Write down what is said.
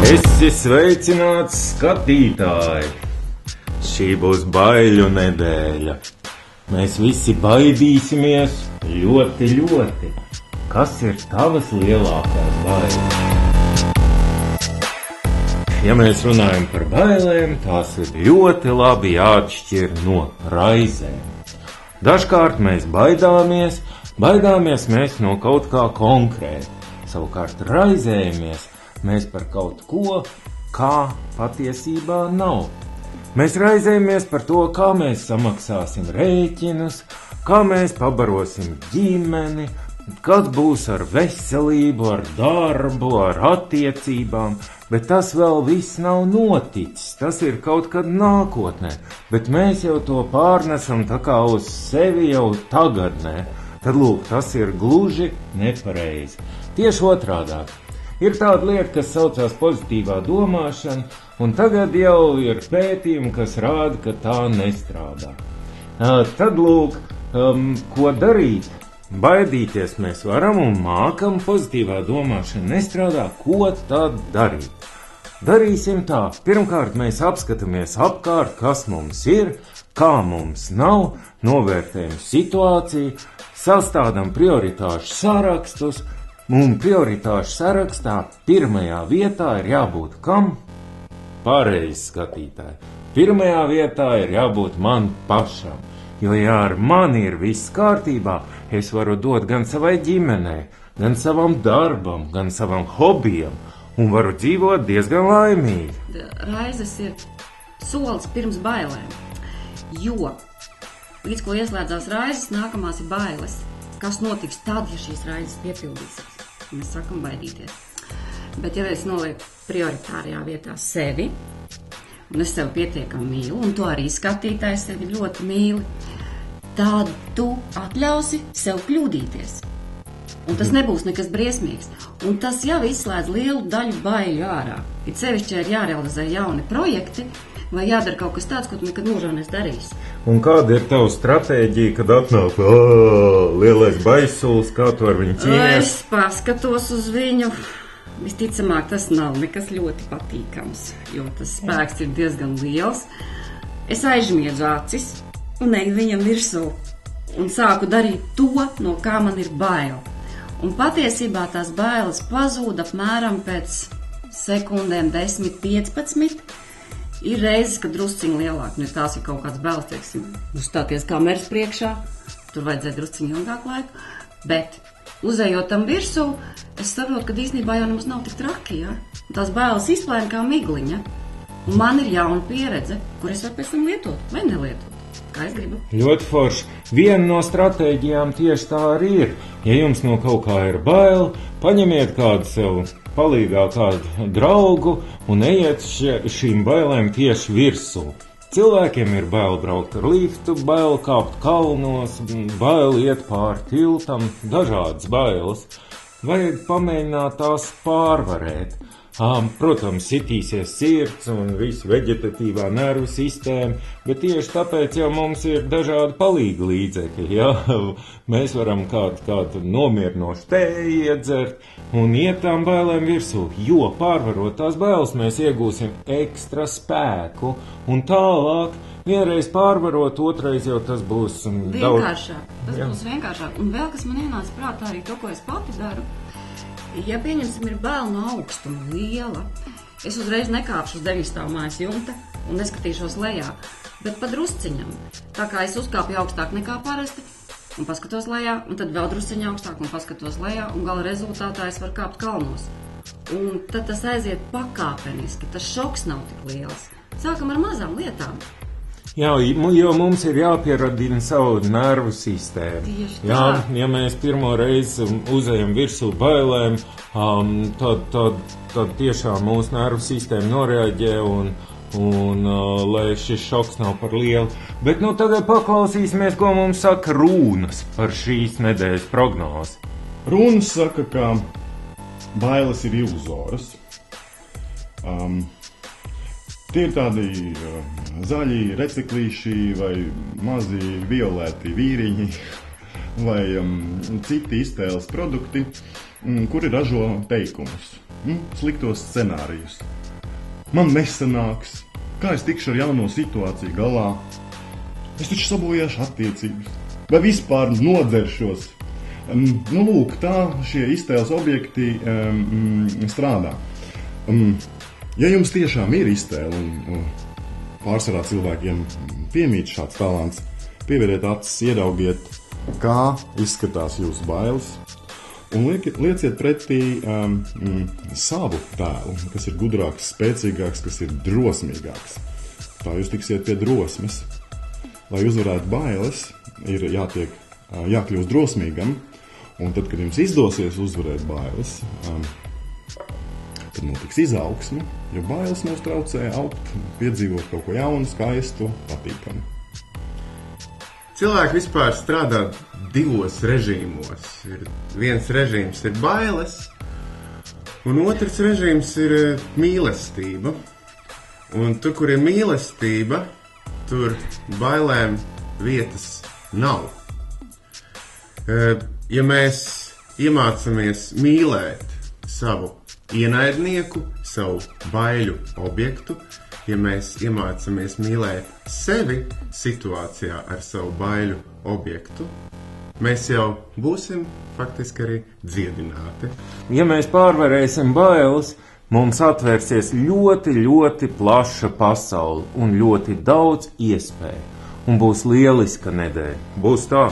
Esi sveicināts, skatītāji! Šī būs baiļu nedēļa. Mēs visi baidīsimies ļoti, ļoti. Kas ir tavas lielākās bailes? Ja mēs runājam par bailēm, tās ir ļoti labi jāatšķir no raizēm. Dažkārt mēs baidāmies mēs no kaut kā konkrēta. Savukārt raizējamies mēs par kaut ko, kā patiesībā nav. Mēs raizējamies par to, kā mēs samaksāsim rēķinus, kā mēs pabarosim ģimeni, kas būs ar veselību, ar darbu, ar attiecībām, bet tas vēl viss nav noticis, tas ir kaut kad nākotnē, bet mēs jau to pārnesam tā kā uz sevi jau tagadnē. Tad lūk, tas ir gluži nepareizi. Tieši otrādāk. Ir tāda lieta, kas saucās pozitīvā domāšana, un tagad jau ir pētījumi, kas rāda, ka tā nestrādā. Tad lūk, ko darīt? Baidīties mēs varam un mākam, pozitīvā domāšana nestrādā, ko tad darīt? Darīsim tā. Pirmkārt, mēs apskatāmies apkārt, kas mums ir, kā mums nav, novērtējam situāciju, sastādām prioritāšu sarakstus, un prioritāšu sarakstā pirmajā vietā ir jābūt kam? Pareizi, skatītāji. Pirmajā vietā ir jābūt man pašam, jo ja ar mani ir viss kārtībā, es varu dot gan savai ģimenei, gan savam darbam, gan savam hobijam, un varu dzīvot diezgan laimīgi. Raizes ir solis pirms bailēm, jo līdz ko ieslēdzās raizes, nākamās ir bailes. Kas notiks tad, ja šīs raizes piepildīsies? Mēs sākam baidīties. Bet ja es nolieku prioritārajā vietā sevi, un es sevi pietiekami mīlu, un to arī skatītājs sevi ļoti mīli, tad tu atļausi sev kļūdīties. Un tas nebūs nekas briesmīgs. Un tas jau izslēdz lielu daļu baiļu ārā. It sevišķi ir jārealizē jauni projekti, vai jādara kaut kas tāds, ko tu nekad mūžā darīsi. Un kāda ir tava stratēģija, kad atnāk lielais baisulis, kā tu ar viņu cīnies? Es paskatos uz viņu. Visticamāk, tas nav nekas ļoti patīkams, jo tas spēks ir diezgan liels. Es aizmiedzu acis un eju viņam virsū un sāku darīt to, no kā man ir bail. Un patiesībā tās bailes pazūd apmēram pēc sekundēm 10-15. Ir reizes, kad drusciņi lielāk, ja tās ir kaut kāds bailes, teiksim, uzstāties kameras priekšā, tur vajadzēja drusciņi ilgāku laiku, bet uzējot tam virsū, es saprotu, ka īstenībā jau nemaz nav tik traki, ja? Un tās bailes izplēna kā migliņa, un man ir jauna pieredze, kur es varu pēc tam lietot vai nelietot. Kā es gribu. Ļoti forši. Viena no stratēģijām tieši tā arī ir. Ja jums no kaut kā ir bail, paņemiet kādu sev palīgā kādu draugu un ejiet šīm bailēm tieši virsū. Cilvēkiem ir bail braukt ar liftu, bail kāpt kalnos, bail iet pāri tiltam, dažādas bailes. Vajag pamēģināt tās pārvarēt. Protams, sitīsies sirds un visu veģetatīvā nervu sistēma, bet tieši tāpēc jau mums ir dažādi palīga līdzekļi, ja? Mēs varam kādu nomierinošu tēju iedzert un iet tām bailēm virsū, jo pārvarot tās bailes mēs iegūsim ekstra spēku un tālāk vienreiz pārvarot, otrais jau tas būs vienkāršāk. Būs vienkāršāk. Un vēl, kas man ienāca prātā arī to, ko es pati daru. Ja pieņemsim ir bail no augstuma liela, es uzreiz nekāpšu uz 9 stāvu mājas jumta un neskatīšos lejā, bet pa drusciņam. Tā kā es uzkāpju augstāk nekā parasti un paskatos lejā, un tad vēl drusciņā augstāk un paskatos lejā, un gala rezultātā es varu kāpt kalnos. Un tad tas aiziet pakāpeniski, tas šoks nav tik liels. Sākam ar mazām lietām. Jā, jo mums ir jāpieradina savu nervu sistēmu. Tieši tā. Jā, ja mēs pirmo reizi uzejam virsū bailēm, tad tiešām mūsu nervu sistēma noreaģē un lai šis šoks nav par lielu. Bet tagad paklausīsimies, ko mums saka runas par šīs nedēļas prognozi. Runas saka, ka bailes ir iluzoras. Tie ir tādi zaļi reciklīši vai mazi violēti vīriņi vai citi iztēles produkti, kuri ražo teikumus. sliktos scenārijus. Man nesanāks, kā es tikšu ar jauno situāciju galā, es taču sabojāšu attiecības, vai vispār nodzeršos. Lūk, tā šie iztēles objekti strādā. Ja jums tiešām ir iztēle, un pārsvarā cilvēkiem piemīt šāds talants, pieveriet acis, iedaugiet, kā izskatās jūsu bailes, un lieciet pretī savu tēlu, kas ir gudrāks, spēcīgāks, kas ir drosmīgāks. Tā jūs tiksiet pie drosmes. Lai uzvarētu bailes, ir jākļūst drosmīgam, un tad, kad jums izdosies uzvarēt bailes, tad notiks izaugsme, jo bailes mums traucē augt, piedzīvot kaut ko jaunu, skaistu, patīkamu. Cilvēki vispār strādā divos režīmos. Viens režīms ir bailes, un otrs režīms ir mīlestība. Un tur, kur ir mīlestība, tur bailēm vietas nav. Ja mēs iemācāmies mīlēt savu ienaidnieku, savu baiļu objektu, ja mēs iemācāmies mīlēt sevi situācijā ar savu baiļu objektu, mēs jau būsim faktiski arī dziedināti. Ja mēs pārvarēsim bailes, mums atvērsies ļoti, ļoti plaša pasaule un ļoti daudz iespēju. Un būs lieliska nedēļa. Būs tā.